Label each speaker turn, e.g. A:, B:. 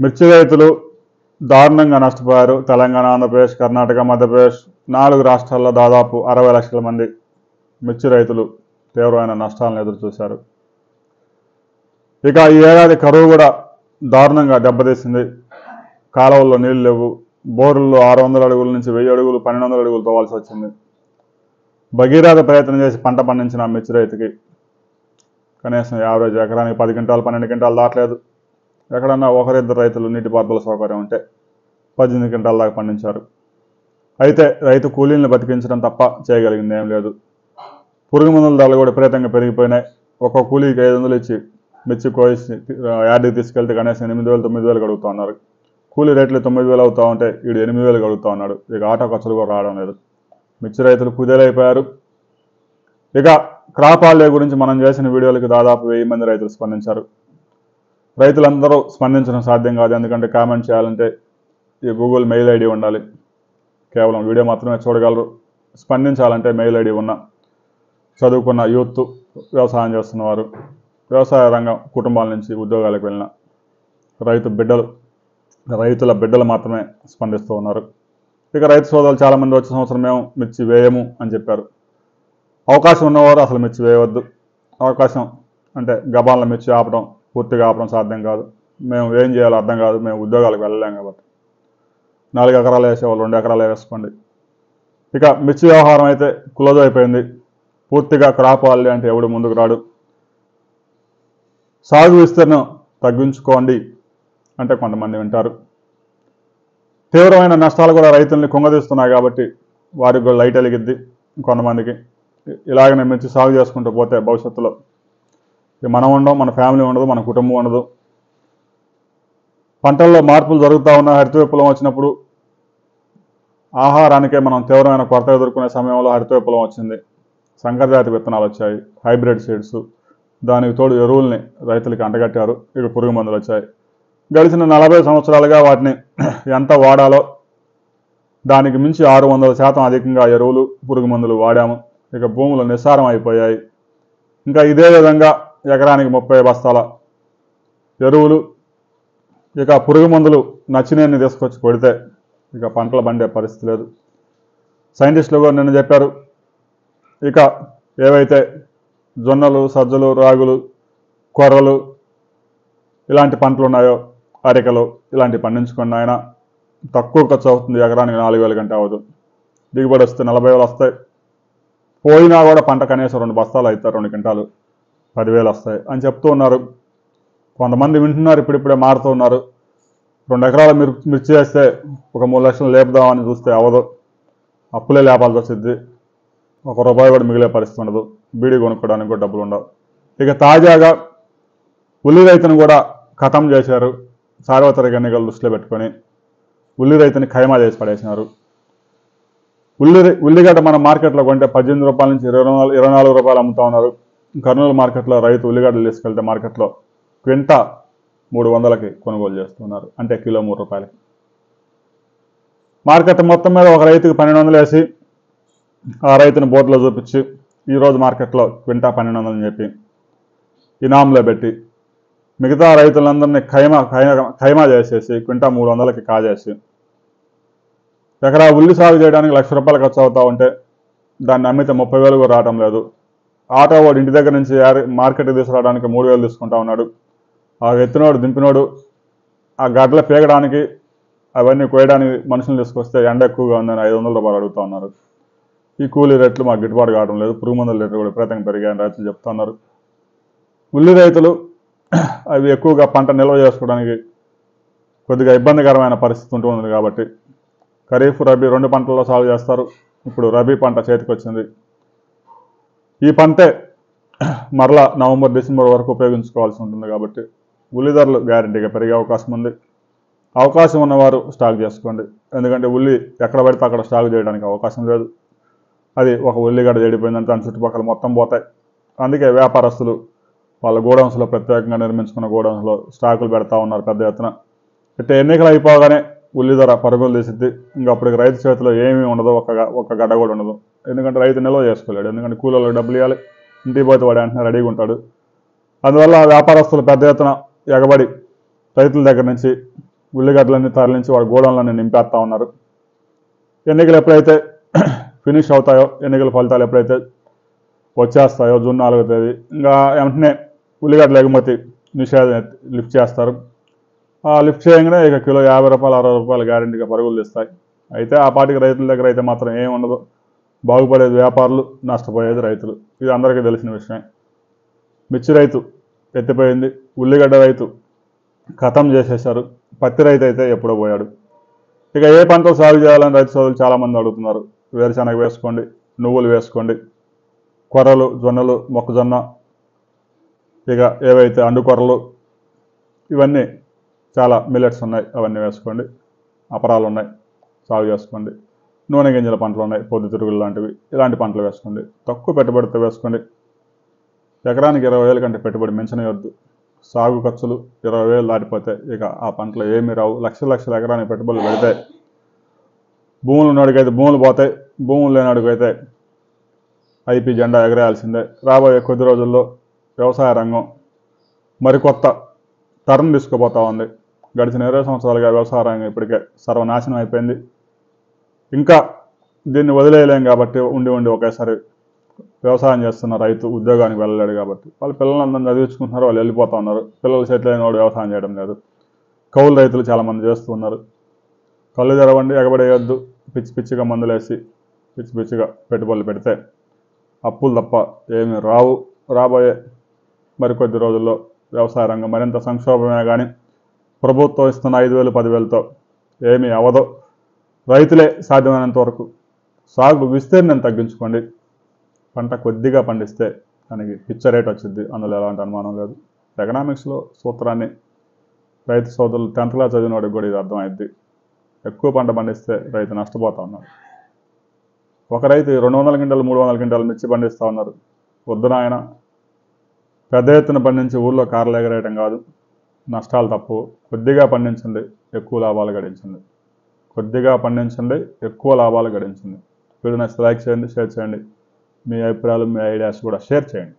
A: మిర్చి రైతులు దారుణంగా నష్టపోయారు. తెలంగాణ, ఆంధ్రప్రదేశ్, కర్ణాటక, మధ్యప్రదేశ్ 4 రాష్ట్రాల్లో దాదాపు 60 లక్షల మంది మిర్చి రైతులు తీవ్రమైన నష్టాలను ఎదురుచూశారు. ఇక ఈ ఏడాది కరువు కూడా దారుణంగా దెబ్బతీసింది. కాలువల్లో నీళ్లు లేవు. బోర్లలో 600 అడుగుల నుంచి 1000 అడుగులు 1200 అడుగులు తవ్వాల్సి వచ్చింది. భగీరథ ప్రయత్నం చేసి పంట పండించిన మిర్చి రైతుకి కనీసం యావరేజ్ ఎకరానికి 10 క్వింటాలు 12 క్వింటాలు దాటలేదు. ఎక్కడన్నా ఒకరిద్దరు రైతులు నీటిపారుదల సౌకర్యం ఉంటే 18 క్వింటాల దాకా పండించారు. అయితే రైతు కూలీలను బతికించడం తప్ప చేయగలిగింది ఏం లేదు. పురుగు మందుల ధరలు కూడా విపరీతంగా పెరిగిపోయినాయి. ఒక్కొక్క కూలీకి 500 ఇచ్చి మిర్చి కోసి యార్డుకి తీసుకెళ్తే కనీసం 8,000 9,000 అడుగుతూ ఉన్నారు. కూలీ రేట్లు 9,000 అవుతా ఉంటే వీడు 8,000 అడుగుతూ ఉన్నాడు. ఇక ఆటో ఖర్చులు కూడా రావడం లేదు. మిర్చి రైతులు కుదేలైపోయారు. ఇక క్రాప్ హాలిడే గురించి మనం చేసిన వీడియోలకి దాదాపు 1000 మంది రైతులు స్పందించారు. రైతులందరూ స్పందించడం సాధ్యం కాదు. ఎందుకంటే కామెంట్ చేయాలంటే ఈ గూగుల్ మెయిల్ ఐడి ఉండాలి. కేవలం వీడియో మాత్రమే చూడగలరు. స్పందించాలంటే మెయిల్ ఐడి ఉన్న చదువుకున్న యూత్, వ్యవసాయం చేస్తున్నవారు, వ్యవసాయ రంగం కుటుంబాల నుంచి ఉద్యోగాలకు వెళ్ళిన రైతుల బిడ్డలు మాత్రమే స్పందిస్తూ ఉన్నారు. ఇక రైతు సోదరులు చాలామంది వచ్చే సంవత్సరం మేము మిర్చి వేయము అని చెప్పారు. అవకాశం ఉన్నవారు అసలు మిర్చి వేయవద్దు. అవకాశం అంటే గబాలను మిర్చి ఆపడం, పూర్తిగా ఆపడం సాధ్యం కాదు. మేము ఏం చేయాలో అర్థం కాదు. మేము ఉద్యోగాలకు వెళ్ళలేం కాబట్టి 4 ఎకరాలు వేసేవాళ్ళు 2 ఎకరాలు వేసుకోండి. ఇక మిర్చి వ్యవహారం అయితే క్లోజ్ అయిపోయింది. పూర్తిగా క్రాప్ హాలిడే అంటే ఎవడు ముందుకు రాడు. సాగు విస్తీర్ణం తగ్గించుకోండి అంటే కొంతమంది వింటారు. తీవ్రమైన నష్టాలు కూడా రైతుల్ని కుంగదీస్తున్నాయి కాబట్టి వారికి కూడా లైట్ వెలిగిద్ది. కొంతమందికి ఇలాగనే మిర్చి సాగు చేసుకుంటూ పోతే భవిష్యత్తులో మనం ఉండవు, మన ఫ్యామిలీ ఉండదు, మన కుటుంబం ఉండదు. పంటల్లో మార్పులు జరుగుతూ ఉన్న హరిత విప్లవం వచ్చినప్పుడు ఆహారానికే మనం తీవ్రమైన కొరత ఎదుర్కొనే సమయంలో హరిత విప్లవం వచ్చింది. సంకరజాతి విత్తనాలు వచ్చాయి, హైబ్రిడ్ సీడ్స్, దానికి తోడు ఎరువుల్ని రైతులకి అంటగట్టారు. ఇక పురుగు మందులు వచ్చాయి. గడిచిన 40 సంవత్సరాలుగా వాటిని ఎంత వాడాలో దానికి మించి 600% అధికంగా ఎరువులు, పురుగు మందులు వాడాము. ఇక భూములు నిస్సారం అయిపోయాయి. ఇంకా ఇదే విధంగా ఎకరానికి 30 బస్తాల ఎరువులు, ఇక పురుగు మందులు నచ్చినేన్ని తీసుకొచ్చి కొడితే ఇక పంటలు పండే పరిస్థితి లేదు. సైంటిస్టులు కూడా నిన్న చెప్పారు. ఇక ఏవైతే జొన్నలు, సజ్జలు, రాగులు, కొర్రలు ఇలాంటి పంటలు ఉన్నాయో, అరికలు ఇలాంటివి పండించుకున్న ఆయన తక్కువ ఖర్చు అవుతుంది. ఎకరానికి 4,000 కంటే అవ్వదు. దిగుబడి వస్తే 40,000 వస్తాయి. పోయినా కూడా పంట కనీసం 2 బస్తాలు అవుతాయి, 2 క్వింటాలు 10,000 వస్తాయి అని చెప్తూ ఉన్నారు. కొంతమంది వింటున్నారు, ఇప్పుడిప్పుడే మారుతూ ఉన్నారు. 2 ఎకరాల మిర్చి వేస్తే ఒక 3 లక్షలు లేపుదామని చూస్తే అవ్వదు. అప్పులే లేపాల్సి వచ్చింది. ₹1 కూడా మిగిలే పరిస్థితి ఉండదు. బీడీ కొనుక్కోవడానికి కూడా డబ్బులు ఉండవు. ఇక తాజాగా ఉల్లి రైతును కూడా ఖతం చేశారు. సార్వత్రిక ఎన్నికలు దృష్టిలో పెట్టుకొని ఉల్లి రైతుని ఖైమా చేసి పడేసినారు. ఉల్లిగడ్డ మన మార్కెట్లో కొంటే ₹18 నుంచి ₹24 అమ్ముతా ఉన్నారు. కర్నూలు మార్కెట్లో రైతు ఉల్లిగడ్డలు తీసుకెళ్తే మార్కెట్లో క్వింటా 300కి కొనుగోలు చేస్తున్నారు. అంటే కిలో ₹3. మార్కెట్ మొత్తం మీద ఒక రైతుకి 1200 వేసి ఆ రైతుని బోర్డులో చూపించి ఈరోజు మార్కెట్లో క్వింటా 1200 అని చెప్పి ఇనాంలో పెట్టి మిగతా రైతులందరినీ ఖైమా చేసేసి క్వింటా 300కి కాజేసి ఎకరా ఉల్లి సాగు చేయడానికి ₹1,00,000 ఖర్చు అవుతా ఉంటే దాన్ని అమ్మితే 30,000 కూడా రావడం లేదు. ఆటో వాడు ఇంటి దగ్గర నుంచి మార్కెట్కి తీసుకురావడానికి 3,000 తీసుకుంటా ఉన్నాడు. ఆ ఎత్తినోడు దింపినోడు ఆ గడ్డలు పీగడానికి అవన్నీ కోయడానికి మనుషులు తీసుకొస్తే ఎండ ఎక్కువగా ఉందని ₹500 అడుగుతూ ఉన్నారు. ఈ కూలీ రేట్లు మాకు గిట్టుబాటు కావడం లేదు. పురుగు మందుల రేట్లు కూడా విపరీతంగా పెరిగాయని రైతులు చెప్తున్నారు. ఉల్లి రైతులు అవి ఎక్కువగా పంట నిల్వ చేసుకోవడానికి కొద్దిగా ఇబ్బందికరమైన పరిస్థితి ఉంటుంది కాబట్టి ఖరీఫ్, రబీ 2 పంటల్లో సాగు చేస్తారు. ఇప్పుడు రబీ పంట చేతికి వచ్చింది. ఈ పంటే మరలా నవంబర్, డిసెంబర్ వరకు ఉపయోగించుకోవాల్సి ఉంటుంది కాబట్టి ఉల్లి ధరలు గ్యారెంటీగా పెరిగే అవకాశం ఉంది. అవకాశం ఉన్నవారు స్టాక్ చేసుకోండి. ఎందుకంటే ఉల్లి ఎక్కడ పడితే అక్కడ స్టాక్ చేయడానికి అవకాశం లేదు. అది ఒక ఉల్లిగడ్డ చెడిపోయిందంటే దాని చుట్టుపక్కల మొత్తం పోతాయి. అందుకే వ్యాపారస్తులు వాళ్ళ గోడౌన్స్లో ప్రత్యేకంగా నిర్మించుకున్న గోడౌన్స్లో స్టాకులు పెడతా ఉన్నారు పెద్ద ఎత్తున. అంటే ఎన్నికలు అయిపోగానే ఉల్లి ధర పరుగులు తీసిద్ది. ఇంకా అప్పటికి రైతు చేతిలో ఏమీ ఉండదు, ఒక గడ్డ కూడా ఉండదు. ఎందుకంటే రైతు నిల్వ చేసుకోలేడు. ఎందుకంటే కూలీలకు డబ్బులు ఇవ్వాలి, ఇంటికి పోతే వాడు వెంటనే రెడీగా ఉంటాడు. అందువల్ల వ్యాపారస్తులు పెద్ద ఎత్తున ఎగబడి రైతుల దగ్గర నుంచి ఉల్లిగడ్డలన్నీ తరలించి వాడు గోడౌన్లన్నీ నింపేస్తూ ఉన్నారు. ఎన్నికలు ఎప్పుడైతే ఫినిష్ అవుతాయో, ఎన్నికల ఫలితాలు ఎప్పుడైతే వచ్చేస్తాయో జూన్ 4వ తేదీ, ఇంకా వెంటనే ఉల్లిగడ్డల ఎగుమతి నిషేధం లిఫ్ట్ చేస్తారు. ఆ లిఫ్ట్ చేయగానే ఇక కిలో 50 రూపాయలు 60 రూపాయలు గ్యారెంటీగా పరుగులు తీస్తాయి. అయితే ఆ పాటికి రైతుల దగ్గర అయితే మాత్రం ఏం ఉండదు. బాగుపడేది వ్యాపారులు, నష్టపోయేది రైతులు. ఇది అందరికీ తెలిసిన విషయమే. మిర్చి రైతు ఎత్తిపోయింది, ఉల్లిగడ్డ రైతు ఖతం చేసేశారు, పత్తి రైతు అయితే ఎప్పుడో పోయాడు. ఇక ఏ పంటలు సాగు చేయాలని రైతు సోదరులు చాలామంది అడుగుతున్నారు. వేరుశనగ వేసుకోండి, నువ్వులు వేసుకోండి, కొర్రలు, జొన్నలు, మొక్కజొన్న, ఇక ఏవైతే అండుకొర్రలు, ఇవన్నీ చాలా మిల్లెట్స్ ఉన్నాయి, అవన్నీ వేసుకోండి. అపరాలు ఉన్నాయి, సాగు చేసుకోండి. నూనె గింజల పంటలు ఉన్నాయి, పొద్దుతిరుగులు లాంటివి, ఇలాంటి పంటలు వేసుకోండి. తక్కువ పెట్టుబడితో వేసుకోండి. ఎకరానికి 20,000 కంటే పెట్టుబడి మించనియొద్దు. సాగు ఖర్చులు 20,000 దాటిపోతే ఇక ఆ పంటలు ఏమీ రావు. లక్షల ఎకరానికి పెట్టుబడులు పెడితే భూములు ఉన్నవాడికైతే భూములు పోతాయి, భూములు లేనివాడికైతే ఐపీ జెండా ఎగరేయాల్సిందే. రాబోయే కొద్ది రోజుల్లో వ్యవసాయ రంగం మరికొత్త టర్న్ తీసుకుపోతా ఉంది. గడిచిన 20 సంవత్సరాలుగా వ్యవసాయ రంగం ఇప్పటికే సర్వనాశనం అయిపోయింది. ఇంకా దీన్ని వదిలేయలేం కాబట్టి ఉండి ఒకేసారి వ్యవసాయం చేస్తున్న రైతు ఉద్యోగానికి వెళ్ళలేడు కాబట్టి వాళ్ళ పిల్లలందరూ చదివించుకుంటున్నారు, వాళ్ళు వెళ్ళిపోతూ ఉన్నారు. పిల్లలు సెటిల్ అయిన వాడు వ్యవసాయం చేయడం లేదు. కౌలు రైతులు చాలామంది చేస్తూ ఉన్నారు. కళ్ళు తెరవండి, ఎగబడేయొద్దు. పిచ్చిగా మందులేసి పిచ్చిగా పెట్టుబడులు పెడితే అప్పులు తప్ప ఏమీ రావు. రాబోయే మరికొద్ది రోజుల్లో వ్యవసాయ రంగం మరింత సంక్షోభమే కానీ ప్రభుత్వం ఇస్తున్న 5,000 10,000తో ఏమీ అవ్వదు. రైతులే సాధ్యమైనంత వరకు సాగు విస్తీర్ణం తగ్గించుకోండి. పంట కొద్దిగా పండిస్తే దానికి పిచ్చ రేట్ వచ్చింది, అందులో ఎలాంటి అనుమానం లేదు. ఎకనామిక్స్లో సూత్రాన్ని రైతు సోదరులు 10th క్లాస్ చదివిన వాడికి కూడా ఇది అర్థమైద్ది. ఎక్కువ పంట పండిస్తే రైతు నష్టపోతూ ఉన్నాడు. ఒక రైతు 200 క్వింటాలు 300 క్వింటాలు మిర్చి పండిస్తూ ఉన్నారు. వద్దు నాయన, పెద్ద ఎత్తున పండించి ఊళ్ళో కార్లు ఎగరేయడం కాదు, నష్టాలు తప్పు. కొద్దిగా పండించండి, ఎక్కువ లాభాలు గడించండి. కొద్దిగా పండించండి, ఎక్కువ లాభాలు గడించండి. వీడియో నచ్చితే లైక్ చేయండి, షేర్ చేయండి. మీ అభిప్రాయాలు, మీ ఐడియాస్ కూడా షేర్ చేయండి.